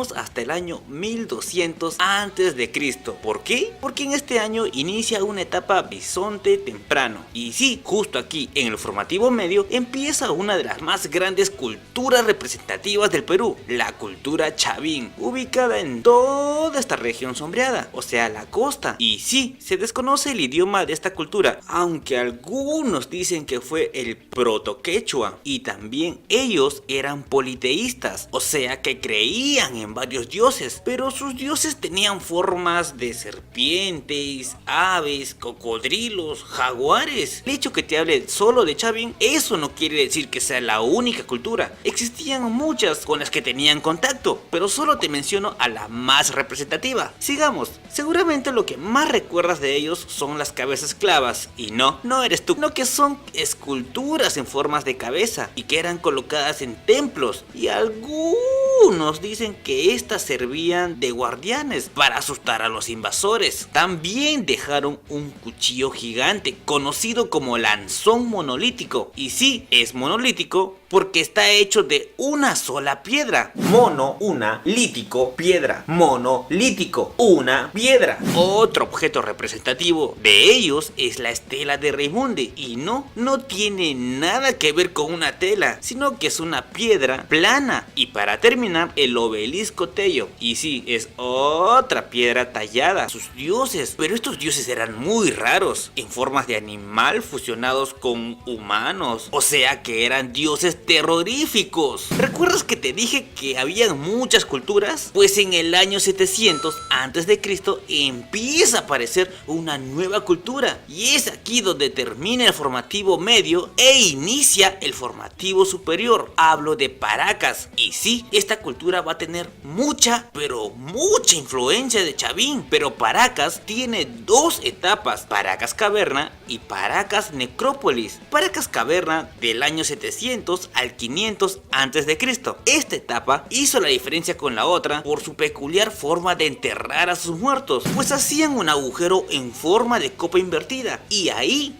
viajamos hasta el año 1200 antes de Cristo. ¿Por qué? Porque en este año inicia una etapa bisonte temprano. Y sí, justo aquí en el formativo medio empieza una de las más grandes culturas representativas del Perú, la cultura chavín, ubicada en toda esta región sombreada, o sea, la costa. Y sí, se desconoce el idioma de esta cultura, aunque algunos dicen que fue el proto-quechua. Y también ellos eran politeístas, o sea que creían en varios dioses, pero sus dioses tenían formas de serpientes, aves, cocodrilos, jaguares. El hecho que te hable solo de chavín, eso no quiere decir que sea la única cultura. Existían muchas con las que tenían contacto, pero solo te menciono a la más representativa. Sigamos. Seguramente lo que más recuerdas de ellos son las cabezas clavas, y no eres tú, no, que son esculturas en formas de cabeza y que eran colocadas en templos, y algunos dicen que estas servían de guardianes para asustar a los invasores. También dejaron un cuchillo gigante conocido como lanzón monolítico, y sí, es monolítico porque está hecho de una sola piedra. Mono, una, lítico, piedra. Monolítico, una piedra. Otro objeto representativo de ellos es la estela de Raimundi, y no tiene nada que ver con una tela, sino que es una piedra plana. Y para terminar, el obelisco Tello, y sí, es otra piedra tallada. Sus dioses, pero estos dioses eran muy raros, en formas de animal fusionados con humanos, o sea que eran dioses terroríficos. ¿Recuerdas que te dije que habían muchas culturas? Pues en el año 700 antes de Cristo empieza a aparecer una nueva cultura, y es aquí donde termina el formativo medio e inicia el formativo superior. Hablo de Paracas, y sí, esta cultura va a tener mucha, pero mucha influencia de chavín. Pero Paracas tiene dos etapas: Paracas Caverna y Paracas Necrópolis. Paracas Caverna del año 700 al 500 antes de Cristo. Esta etapa hizo la diferencia con la otra por su peculiar forma de enterrar a sus muertos, pues hacían un agujero en forma de copa invertida, y ahí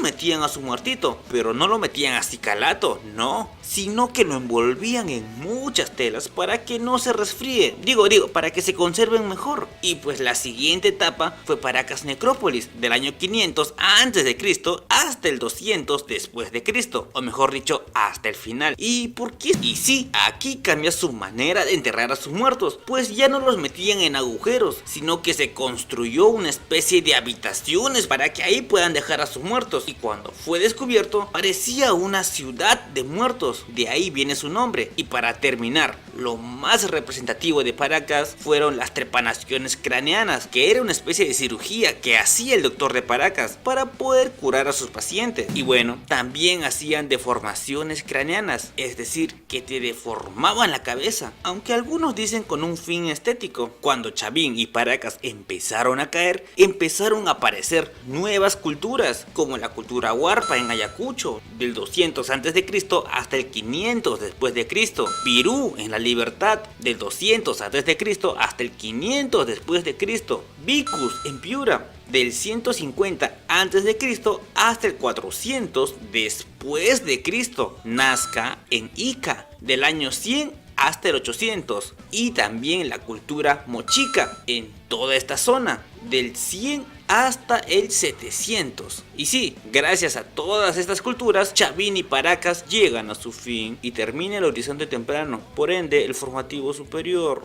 metían a su muertito, pero no lo metían así calato, no, sino que lo envolvían en muchas telas para que no se resfríe, digo, para que se conserven mejor. Y pues la siguiente etapa fue Paracas Necrópolis, del año 500 antes de Cristo hasta el 200 después de Cristo, o mejor dicho, hasta el final. ¿Y por qué? Y sí, aquí cambia su manera de enterrar a sus muertos, pues ya no los metían en agujeros, sino que se construyó una especie de habitaciones para que ahí puedan dejar a sus muertos. Y cuando fue descubierto, parecía una ciudad de muertos, de ahí viene su nombre. Y para terminar, lo más representativo de Paracas fueron las trepanaciones craneanas, que era una especie de cirugía que hacía el doctor de Paracas para poder curar a sus pacientes. Y bueno, también hacían deformaciones craneanas, es decir, que te deformaban la cabeza, aunque algunos dicen con un fin estético. Cuando Chavín y Paracas empezaron a caer, empezaron a aparecer nuevas culturas, como la cultura Huarpa en Ayacucho, del 200 a.C. hasta el 500 después de Cristo, Virú en La Libertad, del 200 a.C. hasta el 500 después de Cristo, Vicus en Piura, del 150 a.C. hasta el 400 después de Cristo, Nazca en Ica, del año 100 hasta el 800, y también la cultura mochica en toda esta zona, del 100 hasta el 700. Y sí, gracias a todas estas culturas, Chavín y Paracas llegan a su fin y termina el horizonte temprano, por ende el formativo superior.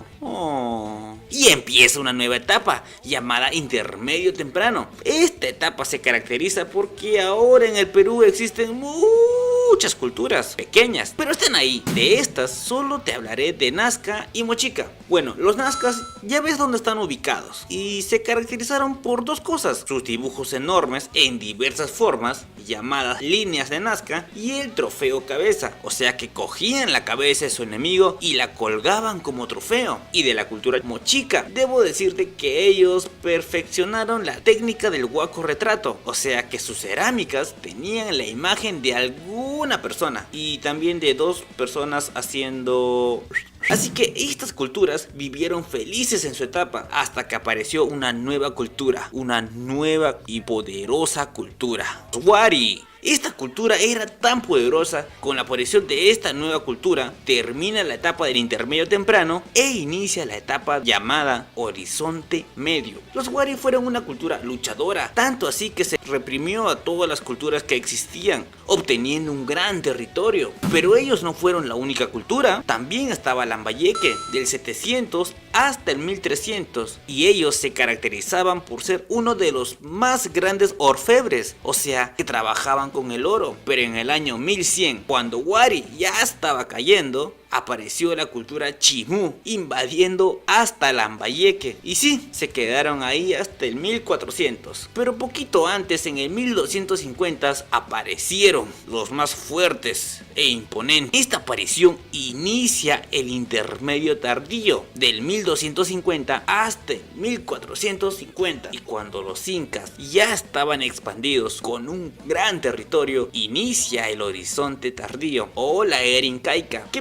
Y empieza una nueva etapa llamada intermedio temprano. Esta etapa se caracteriza porque ahora en el Perú existen muchas culturas pequeñas, pero están ahí. De estas solo te hablaré de Nazca y Mochica. Bueno, los Nazcas ya ves dónde están ubicados, y se caracterizaron por dos cosas: sus dibujos enormes en diversas formas, llamadas líneas de Nazca, y el trofeo cabeza, o sea que cogían la cabeza de su enemigo y la colgaban como trofeo. Y de la cultura mochica, debo decirte que ellos perfeccionaron la técnica del huaco retrato, o sea que sus cerámicas tenían la imagen de alguna persona y también de dos personas haciendo... Así que estas culturas vivieron felices en su etapa hasta que apareció una nueva cultura, una nueva y poderosa cultura, Wari. Esta cultura era tan poderosa, con la aparición de esta nueva cultura, termina la etapa del intermedio temprano e inicia la etapa llamada Horizonte Medio. Los Wari fueron una cultura luchadora, tanto así que se reprimió a todas las culturas que existían, obteniendo un gran territorio. Pero ellos no fueron la única cultura, también estaba Lambayeque, del 700 hasta el 1300, y ellos se caracterizaban por ser uno de los más grandes orfebres, o sea, que trabajaban con el oro. Pero en el año 1100, cuando Wari ya estaba cayendo, apareció la cultura Chimú, invadiendo hasta Lambayeque, y sí, se quedaron ahí hasta el 1400. Pero poquito antes, en el 1250, aparecieron los más fuertes e imponentes. Esta aparición inicia el intermedio tardío, del 1250 hasta el 1450, y cuando los incas ya estaban expandidos con un gran territorio, inicia el horizonte tardío o la era incaica, que